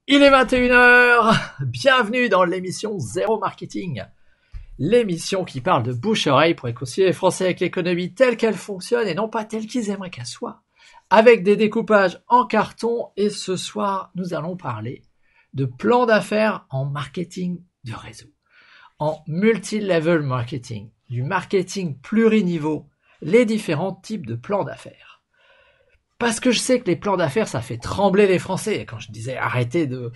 Il est 21h, bienvenue dans l'émission Zéro Marketing, l'émission qui parle de bouche-oreille pour réconcilier les Français avec l'économie telle qu'elle fonctionne et non pas telle qu'ils aimeraient qu'elle soit, avec des découpages en carton. Et ce soir, nous allons parler de plans d'affaires en marketing de réseau, en multi-level marketing, du marketing pluriniveau, les différents types de plans d'affaires. Parce que je sais que les plans d'affaires, ça fait trembler les Français. Et quand je disais arrêtez de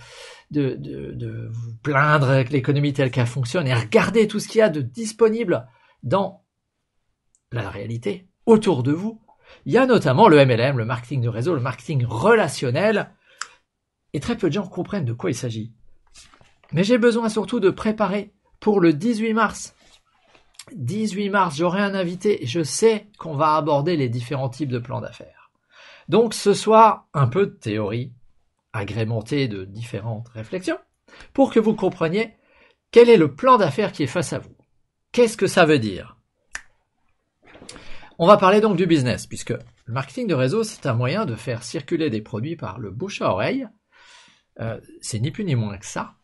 vous plaindre avec l'économie telle qu'elle fonctionne et regardez tout ce qu'il y a de disponible dans la réalité autour de vous. Il y a notamment le MLM, le marketing de réseau, le marketing relationnel. Et très peu de gens comprennent de quoi il s'agit. Mais j'ai besoin surtout de préparer pour le 18 mars. 18 mars, j'aurai un invité et je sais qu'on va aborder les différents types de plans d'affaires. Donc ce soir, un peu de théorie, agrémentée de différentes réflexions, pour que vous compreniez quel est le plan d'affaires qui est face à vous. Qu'est-ce que ça veut dire? On va parler donc du business, puisque le marketing de réseau, c'est un moyen de faire circuler des produits par le bouche à oreille. C'est ni plus ni moins que ça.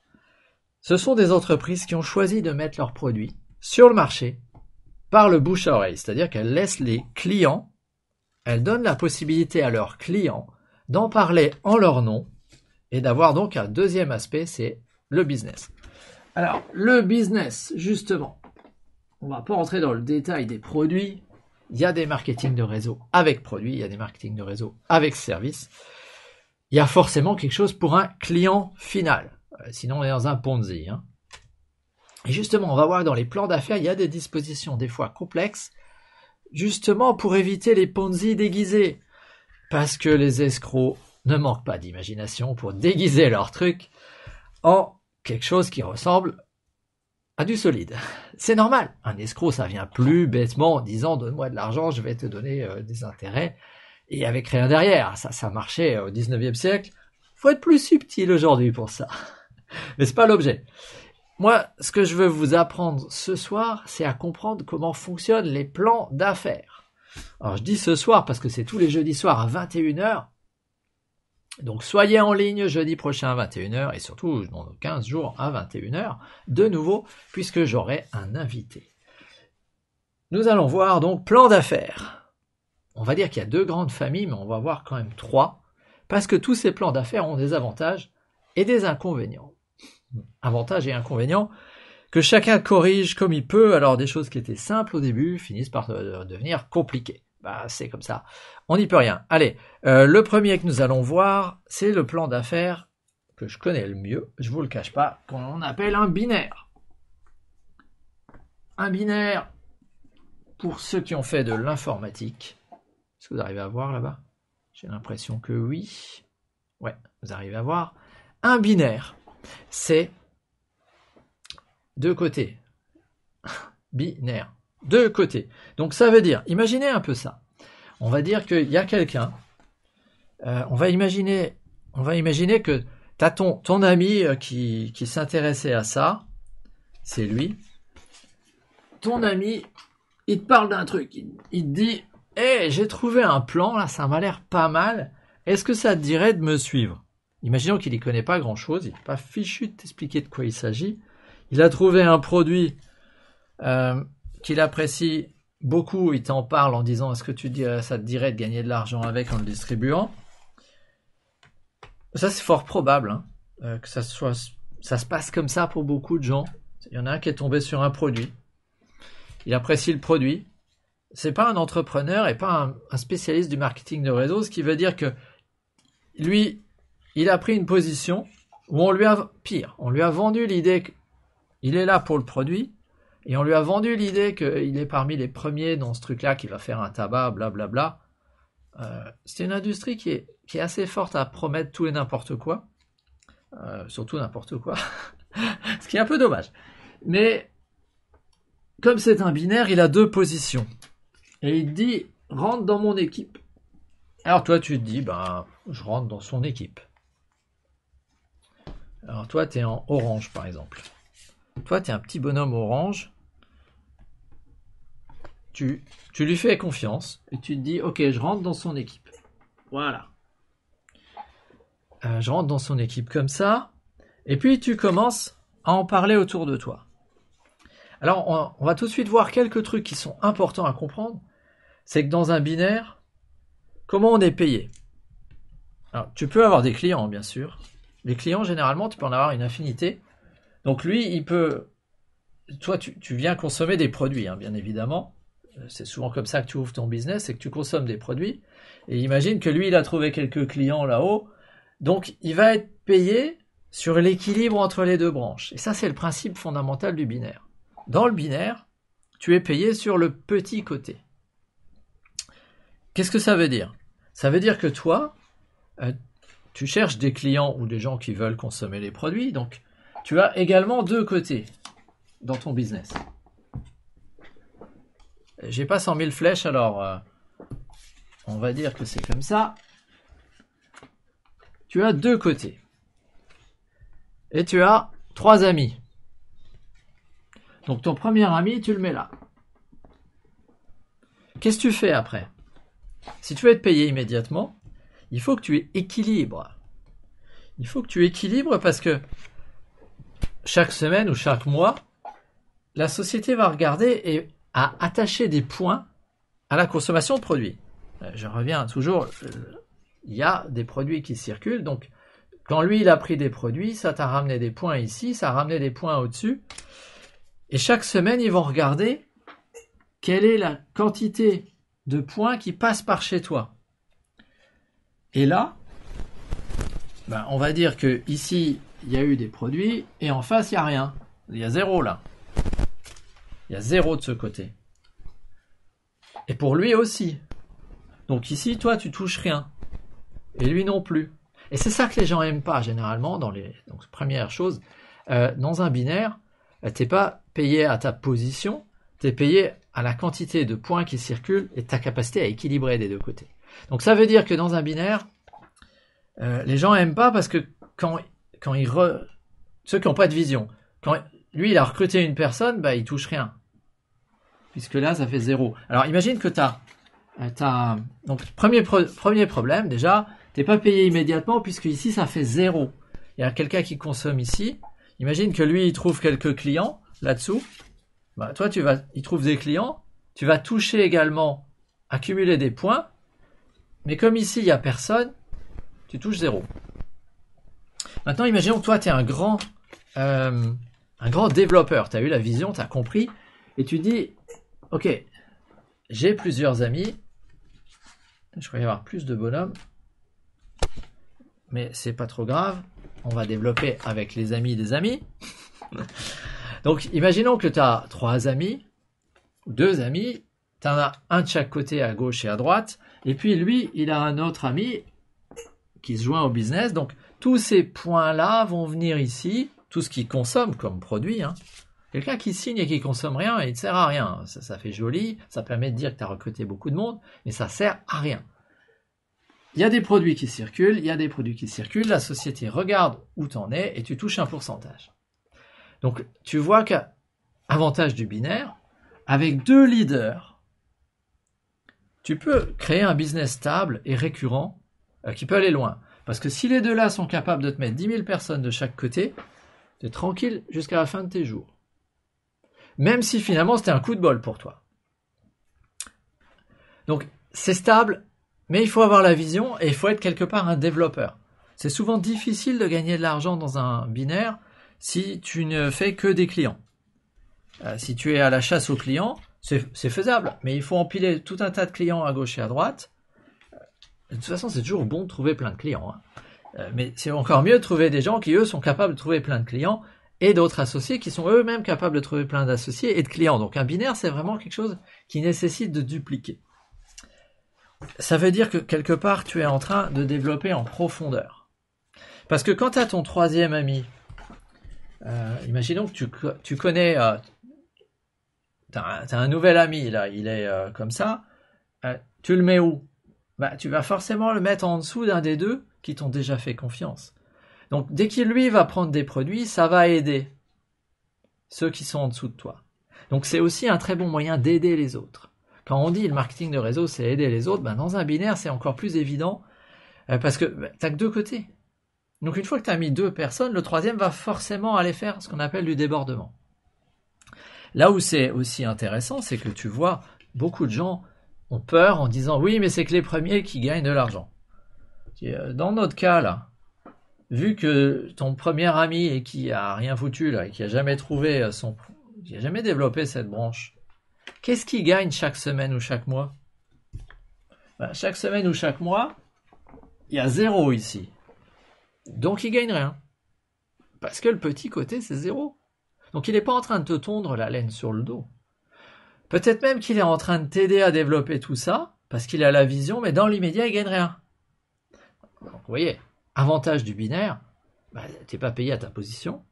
Ce sont des entreprises qui ont choisi de mettre leurs produits sur le marché par le bouche à oreille, c'est-à-dire qu'elles laissent les clients. Elles donnent la possibilité à leurs clients d'en parler en leur nom et d'avoir donc un deuxième aspect, c'est le business. Alors, le business, justement, on ne va pas rentrer dans le détail des produits. Il y a des marketing de réseau avec produits, il y a des marketing de réseau avec services. Il y a forcément quelque chose pour un client final. Sinon, on est dans un Ponzi. Et justement, on va voir que dans les plans d'affaires, il y a des dispositions des fois complexes, justement pour éviter les Ponzi déguisés. Parce que les escrocs ne manquent pas d'imagination pour déguiser leur truc en quelque chose qui ressemble à du solide. C'est normal. Un escroc, ça vient plus bêtement en disant « donne-moi de l'argent, je vais te donner des intérêts » et avec rien derrière. Ça marchait au 19e siècle. Faut être plus subtil aujourd'hui pour ça. Mais c'est pas l'objet. Moi, ce que je veux vous apprendre ce soir, c'est à comprendre comment fonctionnent les plans d'affaires. Alors, je dis ce soir parce que c'est tous les jeudis soirs à 21h. Donc, soyez en ligne jeudi prochain à 21h et surtout dans 15 jours à 21h de nouveau puisque j'aurai un invité. Nous allons voir donc plan d'affaires. On va dire qu'il y a deux grandes familles, mais on va voir quand même trois parce que tous ces plans d'affaires ont des avantages et des inconvénients. Avantages et inconvénients que chacun corrige comme il peut. Alors des choses qui étaient simples au début finissent par devenir compliquées. C'est comme ça, on n'y peut rien. Allez, le premier que nous allons voir, c'est le plan d'affaires que je connais le mieux, je vous le cache pas, qu'on appelle un binaire. Un binaire, pour ceux qui ont fait de l'informatique, est-ce que vous arrivez à voir là-bas? J'ai l'impression que oui. Ouais, vous arrivez à voir. Un binaire, c'est deux côtés. Binaire. Deux côtés. Donc ça veut dire, imaginez un peu ça. On va dire qu'il y a quelqu'un, on va imaginer que tu as ton ami qui s'intéressait à ça, c'est lui. Ton ami, il te parle d'un truc, il te dit « Hey, j'ai trouvé un plan, là, ça m'a l'air pas mal, est-ce que ça te dirait de me suivre ?» Imaginons qu'il n'y connaît pas grand-chose, il n'est pas fichu de t'expliquer de quoi il s'agit. Il a trouvé un produit qu'il apprécie beaucoup, il t'en parle en disant « Est-ce que ça te dirait de gagner de l'argent avec en le distribuant ?» Ça, c'est fort probable que ça se passe comme ça pour beaucoup de gens. Il y en a un qui est tombé sur un produit. Il apprécie le produit. C'est pas un entrepreneur et pas un spécialiste du marketing de réseau, ce qui veut dire que lui, il a pris une position où on lui a vendu l'idée qu'il est là pour le produit et on lui a vendu l'idée qu'il est parmi les premiers dans ce truc-là qui va faire un tabac, blablabla. C'est une industrie qui est assez forte à promettre tout et n'importe quoi. Surtout n'importe quoi. Ce qui est un peu dommage. Mais comme c'est un binaire, il a deux positions. Et il dit « rentre dans mon équipe ». Alors toi, tu te dis « je rentre dans son équipe ». Alors toi, tu es en orange, par exemple. Toi, tu es un petit bonhomme orange. Tu lui fais confiance et tu te dis « ok, je rentre dans son équipe ». Voilà. je rentre dans son équipe comme ça, et puis tu commences à en parler autour de toi. Alors, on va tout de suite voir quelques trucs qui sont importants à comprendre. C'est que dans un binaire, comment on est payé? Alors, tu peux avoir des clients, bien sûr. Les clients, généralement, tu peux en avoir une infinité. Donc lui, il peut... Toi, tu viens consommer des produits, bien évidemment. C'est souvent comme ça que tu ouvres ton business, c'est que tu consommes des produits. Et imagine que lui, il a trouvé quelques clients là-haut. Donc, il va être payé sur l'équilibre entre les deux branches. Et ça, c'est le principe fondamental du binaire. Dans le binaire, tu es payé sur le petit côté. Qu'est-ce que ça veut dire? Ça veut dire que toi, tu cherches des clients ou des gens qui veulent consommer les produits. Donc, tu as également deux côtés dans ton business. J'ai pas 100 000 flèches, alors on va dire que c'est comme ça. Tu as deux côtés. Et tu as 3 amis. Donc ton premier ami, tu le mets là. Qu'est-ce que tu fais après? Si tu veux être payé immédiatement, il faut que tu équilibres. Il faut que tu équilibres parce que chaque semaine ou chaque mois, la société va regarder et à attacher des points à la consommation de produits. Je reviens toujours, il y a des produits qui circulent, donc quand lui il a pris des produits, ça t'a ramené des points ici, ça a ramené des points au-dessus, et chaque semaine ils vont regarder quelle est la quantité de points qui passent par chez toi. Et là, on va dire que ici il y a eu des produits, et en face il n'y a rien, il y a 0 là. Il y a 0 de ce côté. Et pour lui aussi. Donc ici, toi, tu touches rien. Et lui non plus. Et c'est ça que les gens n'aiment pas, généralement, donc première chose, dans un binaire, t'es pas payé à ta position, t'es payé à la quantité de points qui circulent et ta capacité à équilibrer des deux côtés. Donc ça veut dire que dans un binaire, les gens n'aiment pas parce que ceux qui n'ont pas de vision, quand lui, il a recruté une personne, il touche rien. Puisque là, ça fait 0. Alors, imagine que donc, premier problème, déjà, t'es pas payé immédiatement, puisque ici, ça fait 0. Il y a quelqu'un qui consomme ici. Imagine que lui, il trouve quelques clients là-dessous. Toi, il trouve des clients. Tu vas toucher également, accumuler des points. Mais comme ici, il n'y a personne, tu touches 0. Maintenant, imaginons que toi, tu es un grand développeur. Tu as eu la vision, tu as compris. Et tu dis, ok, j'ai plusieurs amis. Je crois y avoir plus de bonhommes. Mais c'est pas trop grave. On va développer avec les amis des amis. Donc, imaginons que tu as 3 amis, 2 amis. Tu en as un de chaque côté, à gauche et à droite. Et puis, lui, il a un autre ami qui se joint au business. Donc, tous ces points-là vont venir ici. Tout ce qu'il consomme comme produit. Quelqu'un qui signe et qui consomme rien, il ne sert à rien. Ça fait joli, ça permet de dire que tu as recruté beaucoup de monde, mais ça sert à rien. Il y a des produits qui circulent, la société regarde où tu en es et tu touches un pourcentage. Donc tu vois qu'avantage du binaire, avec 2 leaders, tu peux créer un business stable et récurrent qui peut aller loin. Parce que si les deux là sont capables de te mettre 10 000 personnes de chaque côté, tu es tranquille jusqu'à la fin de tes jours. Même si finalement c'était un coup de bol pour toi. Donc c'est stable, mais il faut avoir la vision et il faut être quelque part un développeur. C'est souvent difficile de gagner de l'argent dans un binaire si tu ne fais que des clients. Si tu es à la chasse aux clients, c'est faisable, mais il faut empiler tout un tas de clients à gauche et à droite. De toute façon, c'est toujours bon de trouver plein de clients. Mais c'est encore mieux de trouver des gens qui, eux, sont capables de trouver plein de clients et d'autres associés qui sont eux-mêmes capables de trouver plein d'associés et de clients. Donc un binaire, c'est vraiment quelque chose qui nécessite de dupliquer. Ça veut dire que quelque part, tu es en train de développer en profondeur. Parce que quand tu as ton 3e ami, imaginons que tu connais, tu as un nouvel ami, là, il est comme ça, tu le mets où? Tu vas forcément le mettre en dessous d'un des deux qui t'ont déjà fait confiance. Donc, dès qu'il lui va prendre des produits, ça va aider ceux qui sont en dessous de toi. Donc, c'est aussi un très bon moyen d'aider les autres. Quand on dit le marketing de réseau, c'est aider les autres, dans un binaire, c'est encore plus évident parce que tu n'as que 2 côtés. Donc une fois que tu as mis 2 personnes, le troisième va forcément aller faire ce qu'on appelle du débordement. Là où c'est aussi intéressant, c'est que tu vois, beaucoup de gens ont peur en disant « Oui, mais c'est que les premiers qui gagnent de l'argent. » Dans notre cas, là, vu que ton premier ami et qui a rien foutu, là, et qui a jamais trouvé qui a jamais développé cette branche, qu'est-ce qu'il gagne chaque semaine ou chaque mois? Chaque semaine ou chaque mois, il y a 0 ici. Donc il gagne rien. Parce que le petit côté, c'est 0. Donc il n'est pas en train de te tondre la laine sur le dos. Peut-être même qu'il est en train de t'aider à développer tout ça, parce qu'il a la vision, mais dans l'immédiat, il gagne rien. Donc vous voyez, avantage du binaire, t'es pas payé à ta position.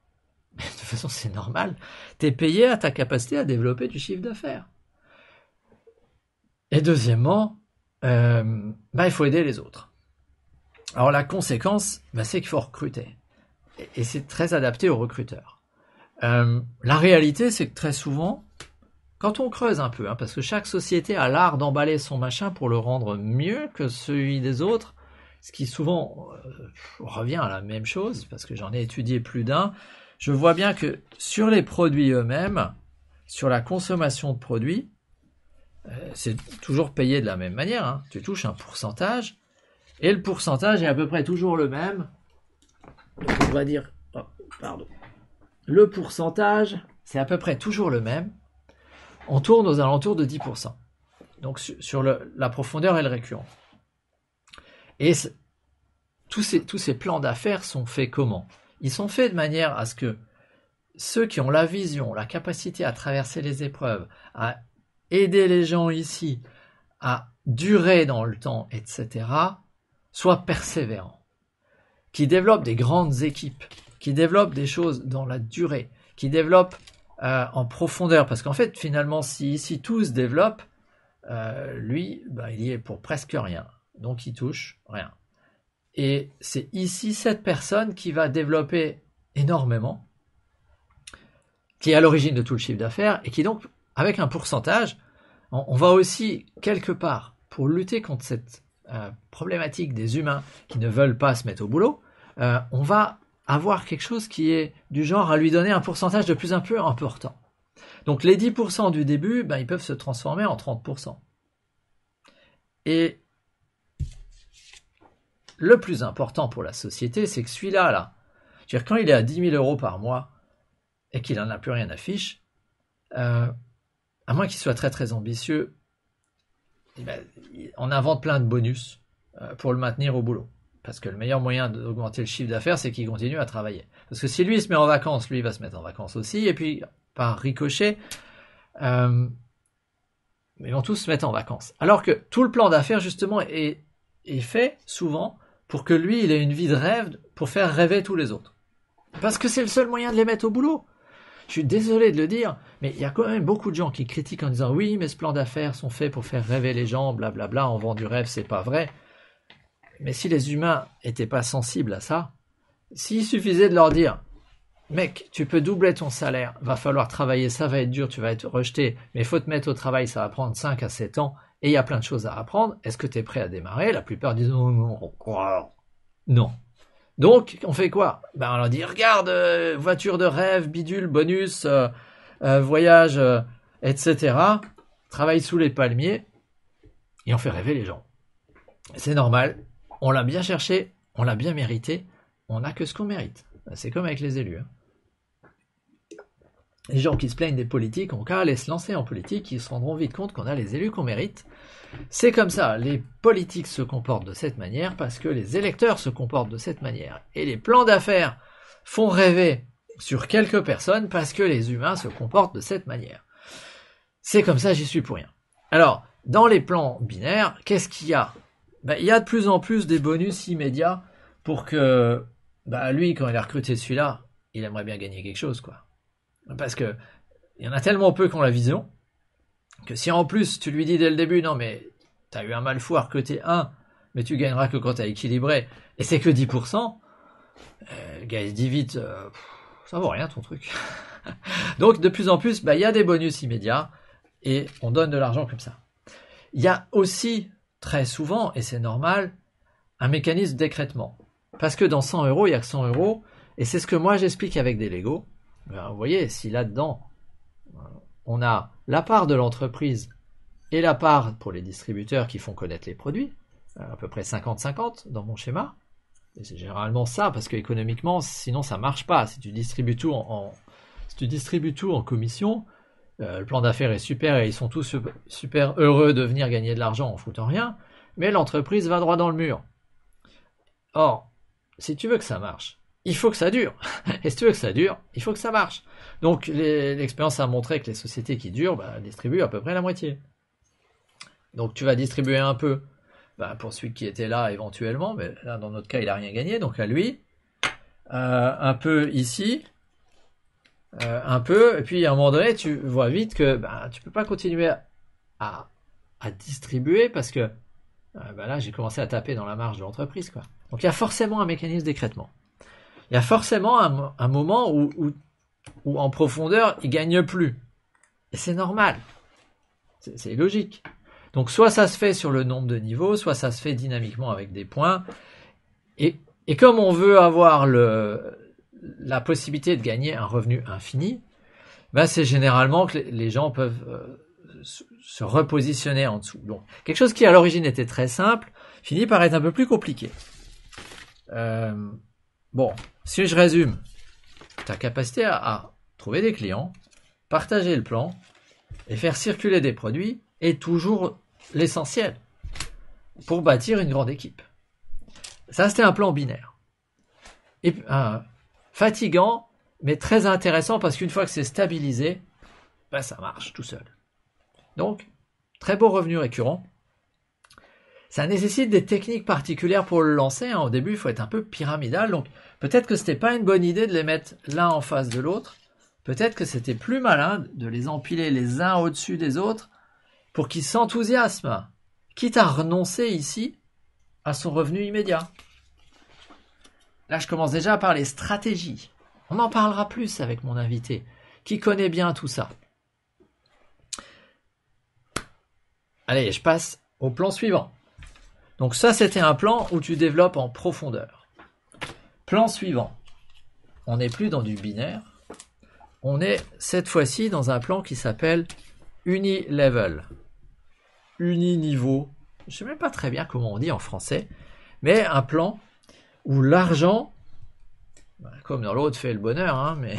De toute façon, c'est normal. T'es payé à ta capacité à développer du chiffre d'affaires. Et deuxièmement, il faut aider les autres. Alors la conséquence, c'est qu'il faut recruter. Et c'est très adapté aux recruteurs. La réalité, c'est que très souvent, quand on creuse un peu, parce que chaque société a l'art d'emballer son machin pour le rendre mieux que celui des autres, ce qui souvent revient à la même chose, parce que j'en ai étudié plus d'un, je vois bien que sur les produits eux-mêmes, sur la consommation de produits, c'est toujours payé de la même manière. Tu touches un pourcentage, et le pourcentage est à peu près toujours le même. Donc on va dire, le pourcentage, c'est à peu près toujours le même. On tourne aux alentours de 10%. Donc sur la profondeur et le récurrent. Et tous ces plans d'affaires sont faits comment? Ils sont faits de manière à ce que ceux qui ont la vision, la capacité à traverser les épreuves, à aider les gens ici, à durer dans le temps, etc., soient persévérants, qui développent des grandes équipes, qui développent des choses dans la durée, qui développent en profondeur, parce qu'en fait, finalement, si ici tout se développe, lui, il y est pour presque rien, donc il touche rien. Et c'est ici cette personne qui va développer énormément, qui est à l'origine de tout le chiffre d'affaires, et qui donc, avec un pourcentage, on va aussi, quelque part, pour lutter contre cette problématique des humains qui ne veulent pas se mettre au boulot, on va avoir quelque chose qui est du genre à lui donner un pourcentage de plus en plus important. Donc les 10% du début, ils peuvent se transformer en 30%. Et le plus important pour la société, c'est que celui-là, quand il est à 10 000 euros par mois et qu'il n'en a plus rien à fiche, à moins qu'il soit très très ambitieux, on invente plein de bonus pour le maintenir au boulot. Parce que le meilleur moyen d'augmenter le chiffre d'affaires, c'est qu'il continue à travailler. Parce que si lui se met en vacances, lui va se mettre en vacances aussi, et puis par ricochet, ils vont tous se mettre en vacances. Alors que tout le plan d'affaires, justement, est fait souvent pour que lui, il ait une vie de rêve pour faire rêver tous les autres. Parce que c'est le seul moyen de les mettre au boulot. Je suis désolé de le dire, mais il y a quand même beaucoup de gens qui critiquent en disant « Oui, mais ce plan d'affaires sont faits pour faire rêver les gens, blablabla, on vend du rêve, c'est pas vrai. » Mais si les humains n'étaient pas sensibles à ça, s'il suffisait de leur dire « Mec, tu peux doubler ton salaire, va falloir travailler, ça va être dur, tu vas être rejeté, mais il faut te mettre au travail, ça va prendre 5 à 7 ans, et il y a plein de choses à apprendre, est-ce que tu es prêt à démarrer ?» La plupart disent « Non. » Donc, on fait quoi? On leur dit « Regarde, voiture de rêve, bidule, bonus, voyage, etc. » Travaille sous les palmiers, et on fait rêver les gens. C'est normal. On l'a bien cherché, on l'a bien mérité, on n'a que ce qu'on mérite. C'est comme avec les élus. Les gens qui se plaignent des politiques ont qu'à aller se lancer en politique, ils se rendront vite compte qu'on a les élus qu'on mérite. C'est comme ça, les politiques se comportent de cette manière parce que les électeurs se comportent de cette manière. Et les plans d'affaires font rêver sur quelques personnes parce que les humains se comportent de cette manière. C'est comme ça, j'y suis pour rien. Alors, dans les plans binaires, qu'est-ce qu'il y a? Il y a de plus en plus des bonus immédiats pour que lui, quand il a recruté celui-là, il aimerait bien gagner quelque chose, quoi. Parce que il y en a tellement peu qui ont la vision que si en plus tu lui dis dès le début non mais t'as eu un mal fou à recruter un, mais tu gagneras que quand t'as équilibré, et c'est que 10%, le gars il se dit vite ça vaut rien ton truc. Donc de plus en plus, il y a des bonus immédiats et on donne de l'argent comme ça. Il y a aussi très souvent, et c'est normal, un mécanisme d'écrêtement. Parce que dans 100 euros, il n'y a que 100 euros. Et c'est ce que moi j'explique avec des Lego. Ben, vous voyez, si là-dedans, on a la part de l'entreprise et la part pour les distributeurs qui font connaître les produits, à peu près 50-50 dans mon schéma. Et c'est généralement ça, parce que économiquement, sinon ça marche pas. Si tu distribues tout en commission, le plan d'affaires est super et ils sont tous super heureux de venir gagner de l'argent en foutant rien, mais l'entreprise va droit dans le mur. Or, si tu veux que ça marche, il faut que ça dure. Et si tu veux que ça dure, il faut que ça marche. Donc l'expérience a montré que les sociétés qui durent distribuent à peu près la moitié. Donc tu vas distribuer un peu pour celui qui était là éventuellement, mais là dans notre cas il n'a rien gagné, donc à lui, un peu ici, un peu, et puis à un moment donné tu vois vite que tu peux pas continuer à distribuer parce que là j'ai commencé à taper dans la marge de l'entreprise, quoi. Donc il y a forcément un mécanisme d'écrêtement. Il y a forcément un moment où en profondeur il gagne plus. Et c'est normal. C'est logique. Donc soit ça se fait sur le nombre de niveaux, soit ça se fait dynamiquement avec des points. Et comme on veut avoir la possibilité de gagner un revenu infini, c'est généralement que les gens peuvent se repositionner en dessous. Donc quelque chose qui à l'origine était très simple, finit par être un peu plus compliqué. Si je résume, ta capacité à trouver des clients, partager le plan et faire circuler des produits est toujours l'essentiel pour bâtir une grande équipe. Ça, c'était un plan binaire. Et fatigant, mais très intéressant parce qu'une fois que c'est stabilisé, ça marche tout seul. Donc, très beau revenu récurrent. Ça nécessite des techniques particulières pour le lancer. Au début, il faut être un peu pyramidal. Donc, peut-être que c'était pas une bonne idée de les mettre l'un en face de l'autre. Peut-être que c'était plus malin de les empiler les uns au-dessus des autres pour qu'ils s'enthousiasment, quitte à renoncer ici à son revenu immédiat. Là, je commence déjà à parler stratégie. On en parlera plus avec mon invité, qui connaît bien tout ça. Allez, je passe au plan suivant. Donc ça, c'était un plan où tu développes en profondeur. Plan suivant. On n'est plus dans du binaire. On est cette fois-ci dans un plan qui s'appelle Unilevel. Uniniveau. Je ne sais même pas très bien comment on dit en français, mais un plan où l'argent, comme dans l'autre, fait le bonheur, mais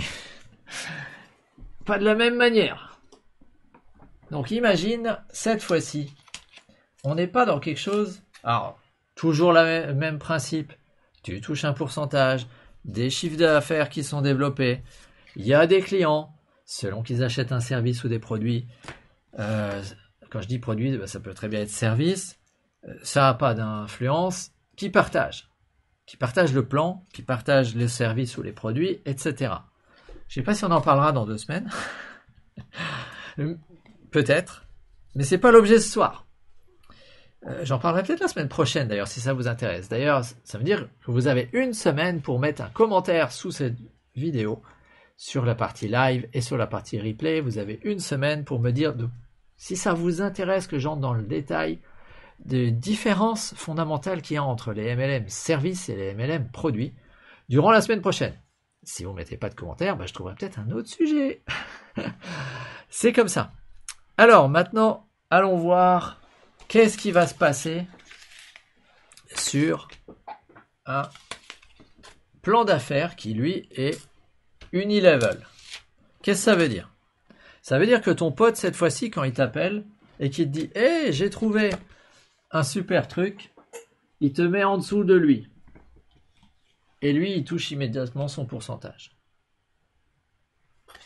pas de la même manière. Donc imagine, cette fois-ci, on n'est pas dans quelque chose... Alors, toujours le même principe. Tu touches un pourcentage, des chiffres d'affaires qui sont développés, il y a des clients, selon qu'ils achètent un service ou des produits. Quand je dis produit, ça peut très bien être service. Ça n'a pas d'influence. Qui partagent le plan, qui partagent les services ou les produits, etc. Je ne sais pas si on en parlera dans 2 semaines. Peut-être. Mais c'est pas l'objet ce soir. J'en parlerai peut-être la semaine prochaine d'ailleurs, si ça vous intéresse. D'ailleurs, ça veut dire que vous avez 1 semaine pour mettre un commentaire sous cette vidéo sur la partie live et sur la partie replay. Vous avez 1 semaine pour me dire si ça vous intéresse que j'entre dans le détail des différences fondamentales qu'il y a entre les MLM services et les MLM produits durant la semaine prochaine. Si vous ne mettez pas de commentaires, je trouverai peut-être un autre sujet. C'est comme ça. Alors maintenant, allons voir qu'est-ce qui va se passer sur un plan d'affaires qui, lui, est unilevel. Qu'est-ce que ça veut dire? Ça veut dire que ton pote, cette fois-ci, quand il t'appelle et qu'il te dit « Hey, j'ai trouvé un super truc », il te met en dessous de lui. Et lui, il touche immédiatement son pourcentage.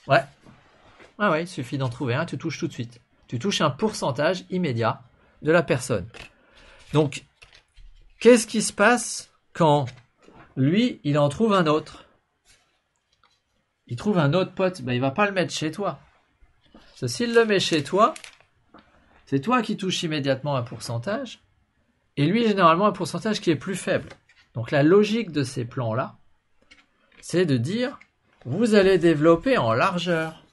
Ouais. Il suffit d'en trouver un, tu touches tout de suite. Tu touches un pourcentage immédiat de la personne. Donc, qu'est-ce qui se passe quand lui, il en trouve un autre? Il trouve un autre pote, il va pas le mettre chez toi. Parce que s'il le met chez toi, c'est toi qui touches immédiatement un pourcentage, et lui, généralement, un pourcentage qui est plus faible. Donc, la logique de ces plans-là, c'est de dire, vous allez développer en largeur.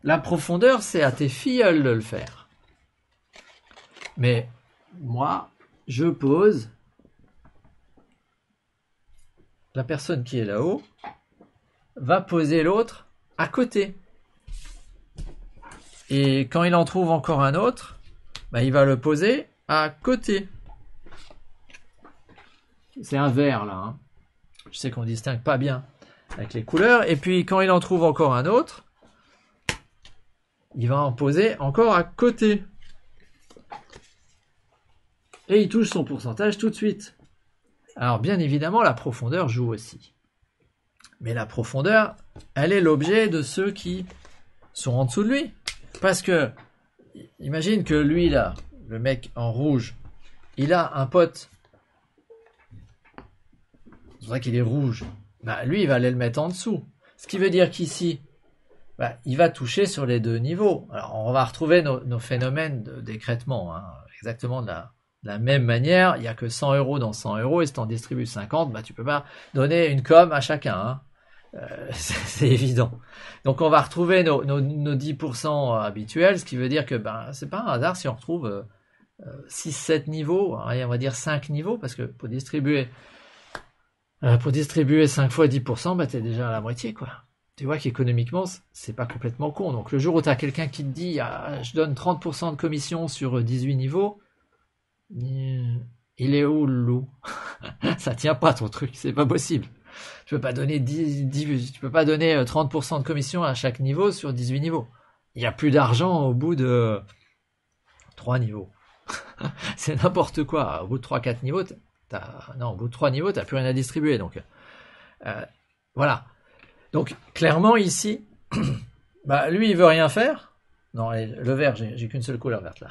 La profondeur, c'est à tes filleuls de le faire. Mais moi, je pose la personne qui est là-haut va poser l'autre à côté. Et quand il en trouve encore un autre, il va le poser à côté. C'est un vert là. Hein. Je sais qu'on distingue pas bien avec les couleurs. Et puis quand il en trouve encore un autre, il va en poser encore à côté. Et il touche son pourcentage tout de suite. Alors bien évidemment, la profondeur joue aussi. Mais la profondeur, elle est l'objet de ceux qui sont en dessous de lui. Parce que, imagine que lui là, le mec en rouge, il a un pote. C'est vrai qu'il est rouge. Lui, il va aller le mettre en dessous. Ce qui veut dire qu'ici, il va toucher sur les deux niveaux. Alors, on va retrouver nos phénomènes d'écrêtement, hein, exactement de la même manière. Il n'y a que 100 € dans 100 € et si tu en distribues 50, tu peux pas donner une com à chacun. Hein. C'est évident. Donc, on va retrouver nos 10% habituels, ce qui veut dire que c'est pas un hasard si on retrouve 6-7 niveaux, on va dire 5 niveaux, parce que pour distribuer 5 fois 10%, t'es déjà à la moitié, quoi. Tu vois qu'économiquement, c'est pas complètement con. Donc le jour où tu as quelqu'un qui te dit je donne 30% de commission sur 18 niveaux, il est où le loup? Ça tient pas ton truc, c'est pas possible. Tu peux pas donner 30% de commission à chaque niveau sur 18 niveaux. Il n'y a plus d'argent au bout de 3 niveaux. C'est n'importe quoi. Au bout de 3-4 niveaux, au bout de 3 niveaux, t'as plus rien à distribuer. Donc, voilà. Donc, clairement, ici, lui, il veut rien faire. Non, le vert, j'ai qu'une seule couleur verte, là.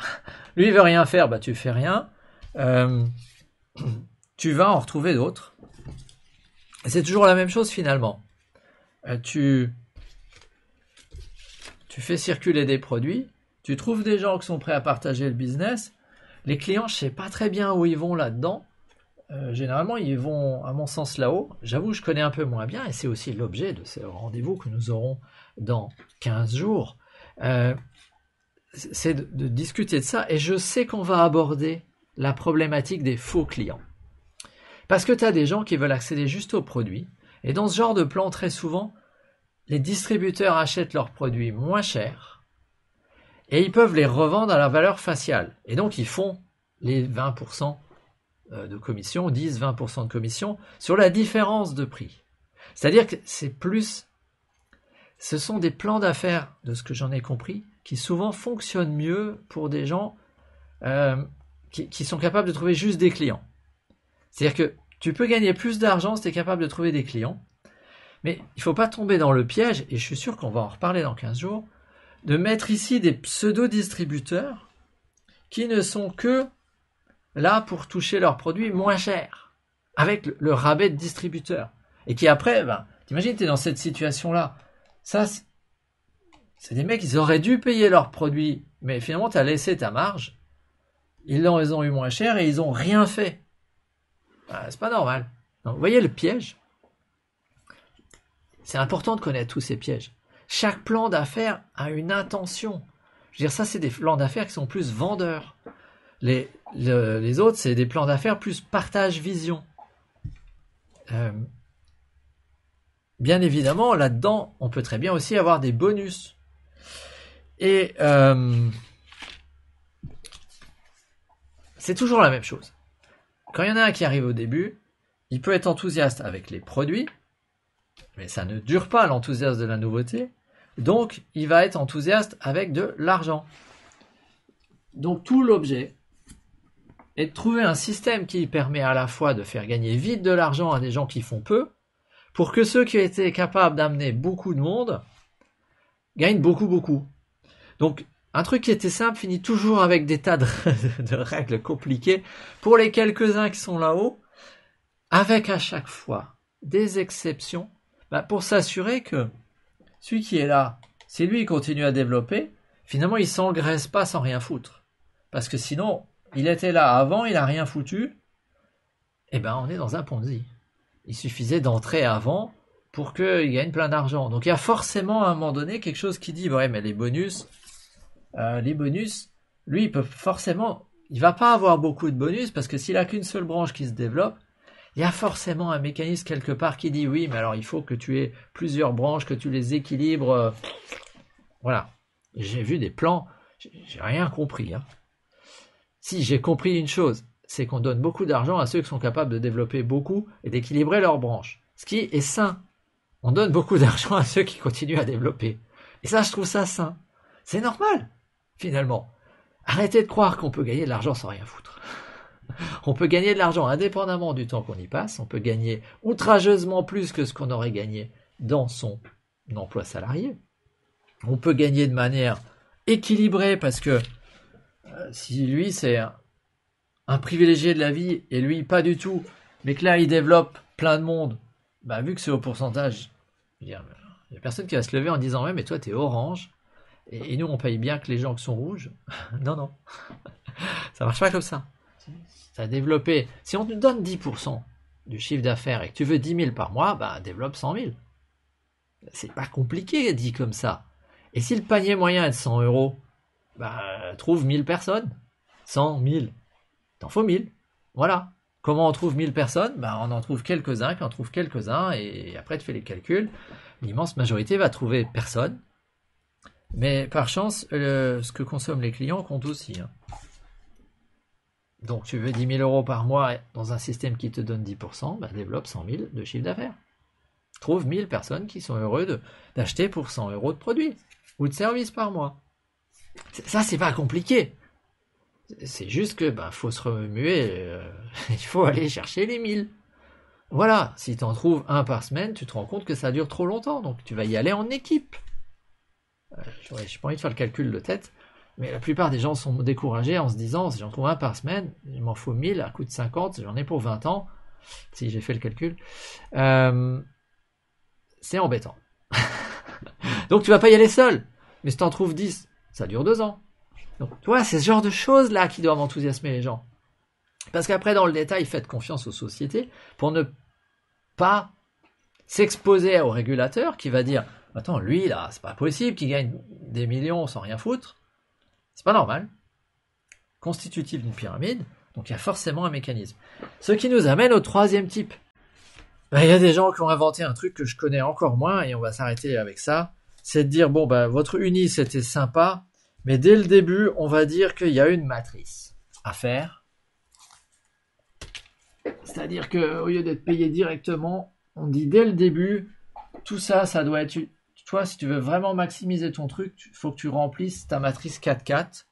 Lui, il veut rien faire, tu fais rien. Tu vas en retrouver d'autres. C'est toujours la même chose, finalement. Tu fais circuler des produits, tu trouves des gens qui sont prêts à partager le business. Les clients, je sais pas très bien où ils vont là-dedans. Généralement, ils vont, à mon sens, là-haut. J'avoue, je connais un peu moins bien, et c'est aussi l'objet de ce rendez-vous que nous aurons dans 15 jours. C'est de discuter de ça, et je sais qu'on va aborder la problématique des faux clients. Parce que tu as des gens qui veulent accéder juste aux produits, et dans ce genre de plan, très souvent, les distributeurs achètent leurs produits moins chers, et ils peuvent les revendre à la valeur faciale. Et donc, ils font les 20% de commission, 10-20% de commission sur la différence de prix. C'est-à-dire que ce sont des plans d'affaires, de ce que j'en ai compris, qui souvent fonctionnent mieux pour des gens qui sont capables de trouver juste des clients. C'est-à-dire que tu peux gagner plus d'argent si tu es capable de trouver des clients, mais il ne faut pas tomber dans le piège, et je suis sûr qu'on va en reparler dans 15 jours, de mettre ici des pseudo-distributeurs qui ne sont que là pour toucher leurs produits moins chers, avec le rabais de distributeur. Et qui après, t'imagines, t'es dans cette situation-là. Ça, c'est des mecs, ils auraient dû payer leurs produits, mais finalement, t'as laissé ta marge, ils ont eu moins cher et ils ont rien fait. C'est pas normal. Donc, vous voyez le piège? C'est important de connaître tous ces pièges. Chaque plan d'affaires a une intention. Je veux dire, ça, c'est des plans d'affaires qui sont plus vendeurs. Les autres, c'est des plans d'affaires plus partage vision. Bien évidemment, là-dedans, on peut très bien aussi avoir des bonus. Et c'est toujours la même chose. Quand il y en a un qui arrive au début, il peut être enthousiaste avec les produits, mais ça ne dure pas l'enthousiasme de la nouveauté. Donc, il va être enthousiaste avec de l'argent. Donc, tout l'objet est de trouver un système qui permet à la fois de faire gagner vite de l'argent à des gens qui font peu, pour que ceux qui ont été capables d'amener beaucoup de monde gagnent beaucoup. Donc, un truc qui était simple finit toujours avec des tas de règles compliquées pour les quelques-uns qui sont là-haut, avec à chaque fois des exceptions, pour s'assurer que celui qui est là, si lui continue à développer, finalement il s'engraisse pas sans rien foutre. Parce que sinon, il était là avant, il a rien foutu, et on est dans un Ponzi. Il suffisait d'entrer avant pour qu'il gagne plein d'argent. Donc il y a forcément à un moment donné quelque chose qui dit, ouais, mais les bonus, lui, il va pas avoir beaucoup de bonus parce que s'il a qu'une seule branche qui se développe, il y a forcément un mécanisme quelque part qui dit oui, mais alors il faut que tu aies plusieurs branches, que tu les équilibres. Voilà. J'ai vu des plans, j'ai rien compris. Hein. Si, j'ai compris une chose, c'est qu'on donne beaucoup d'argent à ceux qui sont capables de développer beaucoup et d'équilibrer leurs branches. Ce qui est sain. On donne beaucoup d'argent à ceux qui continuent à développer. Et ça, je trouve ça sain. C'est normal, finalement. Arrêtez de croire qu'on peut gagner de l'argent sans rien foutre. On peut gagner de l'argent indépendamment du temps qu'on y passe. On peut gagner outrageusement plus que ce qu'on aurait gagné dans son emploi salarié. On peut gagner de manière équilibrée parce que si lui c'est un privilégié de la vie et lui pas du tout, mais que là il développe plein de monde, bah vu que c'est au pourcentage, il y a personne qui va se lever en disant ouais mais toi t'es orange et nous on paye bien que les gens qui sont rouges. Non, ça marche pas comme ça. Ça a développé. Si on te donne 10% du chiffre d'affaires et que tu veux 10 000 par mois, bah développe 100 000. C'est pas compliqué dit comme ça. Et si le panier moyen est de 100 euros, bah trouve 1000 personnes. 100, 1000. T'en faut 1000. Voilà. Comment on trouve 1000 personnes? Bah on en trouve quelques-uns, qui en trouvent quelques-uns, et après tu fais les calculs. L'immense majorité va trouver personne. Mais par chance, ce que consomment les clients compte aussi. Hein. Donc tu veux 10 000 euros par mois dans un système qui te donne 10%, bah, développe 100 000 de chiffre d'affaires. Trouve 1000 personnes qui sont heureux d'acheter pour 100 euros de produits ou de services par mois. Ça, c'est pas compliqué. C'est juste que faut se remuer, il faut aller chercher les 1000. Voilà, si tu en trouves un par semaine, tu te rends compte que ça dure trop longtemps, donc tu vas y aller en équipe. Je n'ai pas envie de faire le calcul de tête, mais la plupart des gens sont découragés en se disant si j'en trouve un par semaine, il m'en faut 1000 à coût de 50, j'en ai pour 20 ans, si j'ai fait le calcul. C'est embêtant. Donc tu vas pas y aller seul, mais si tu en trouves 10, ça dure 2 ans. Donc tu vois, c'est ce genre de choses là qui doivent enthousiasmer les gens. Parce qu'après dans le détail, faites confiance aux sociétés pour ne pas s'exposer au régulateur qui va dire attends, lui là, c'est pas possible qu'il gagne des millions sans rien foutre. C'est pas normal. Constitutif d'une pyramide, donc il y a forcément un mécanisme. Ce qui nous amène au troisième type. Il y a des gens qui ont inventé un truc que je connais encore moins et on va s'arrêter avec ça. C'est de dire bon votre uni c'était sympa, mais dès le début on va dire qu'il y a une matrice à faire. C'est-à-dire qu'au lieu d'être payé directement, on dit dès le début tout ça, ça doit être. Toi, si tu veux vraiment maximiser ton truc, il faut que tu remplisses ta matrice 4-4.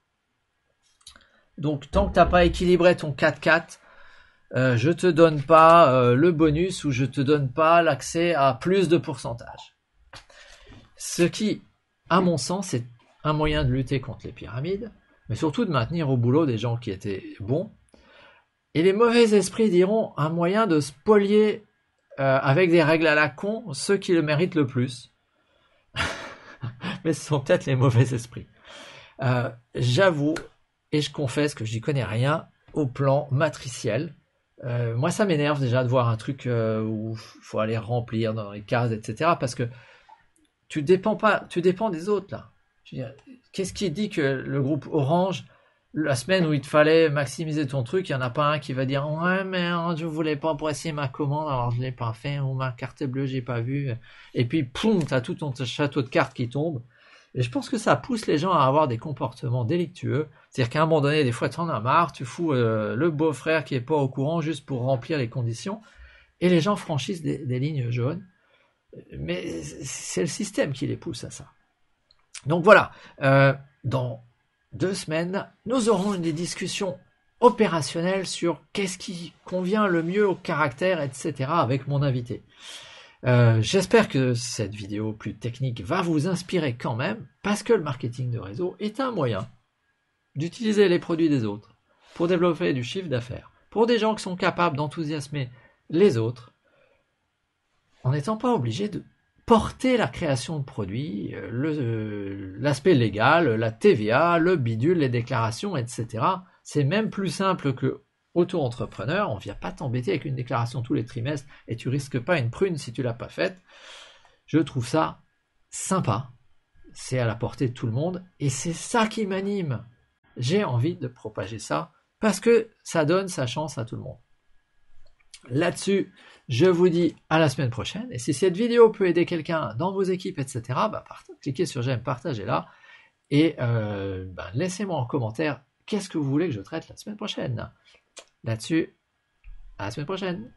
Donc, tant que tu n'as pas équilibré ton 4-4, je te donne pas le bonus ou je te donne pas l'accès à plus de pourcentage. Ce qui, à mon sens, est un moyen de lutter contre les pyramides, mais surtout de maintenir au boulot des gens qui étaient bons. Et les mauvais esprits diront un moyen de spolier avec des règles à la con ceux qui le méritent le plus. Mais ce sont peut-être les mauvais esprits. J'avoue, et je confesse que je n'y connais rien au plan matriciel. Moi, ça m'énerve déjà de voir un truc où il faut aller remplir dans les cases, etc. Parce que tu dépends des autres, là. Je veux dire, qu'est-ce qui dit que le groupe Orange, la semaine où il te fallait maximiser ton truc, il n'y en a pas un qui va dire « Ouais, mais je voulais pas presser ma commande, alors je l'ai pas fait, ou ma carte bleue, j'ai pas vu. » Et puis, poum, t'as tout ton château de cartes qui tombe. Et je pense que ça pousse les gens à avoir des comportements délictueux. C'est-à-dire qu'à un moment donné, des fois, t'en as marre, tu fous le beau-frère qui est pas au courant juste pour remplir les conditions. Et les gens franchissent des lignes jaunes. Mais c'est le système qui les pousse à ça. Donc voilà, dans 2 semaines, nous aurons des discussions opérationnelles sur qu'est-ce qui convient le mieux au caractère, etc. avec mon invité. J'espère que cette vidéo plus technique va vous inspirer quand même, parce que le marketing de réseau est un moyen d'utiliser les produits des autres pour développer du chiffre d'affaires, pour des gens qui sont capables d'enthousiasmer les autres, en n'étant pas obligés de porter la création de produits, l'aspect légal, la TVA, le bidule, les déclarations, etc. C'est même plus simple que auto-entrepreneur, on ne vient pas t'embêter avec une déclaration tous les trimestres et tu risques pas une prune si tu l'as pas faite. Je trouve ça sympa, c'est à la portée de tout le monde et c'est ça qui m'anime. J'ai envie de propager ça parce que ça donne sa chance à tout le monde. Là-dessus, je vous dis à la semaine prochaine. Et si cette vidéo peut aider quelqu'un dans vos équipes, etc., cliquez sur j'aime, partagez-la. Et laissez-moi en commentaire qu'est-ce que vous voulez que je traite la semaine prochaine. Là-dessus, à la semaine prochaine.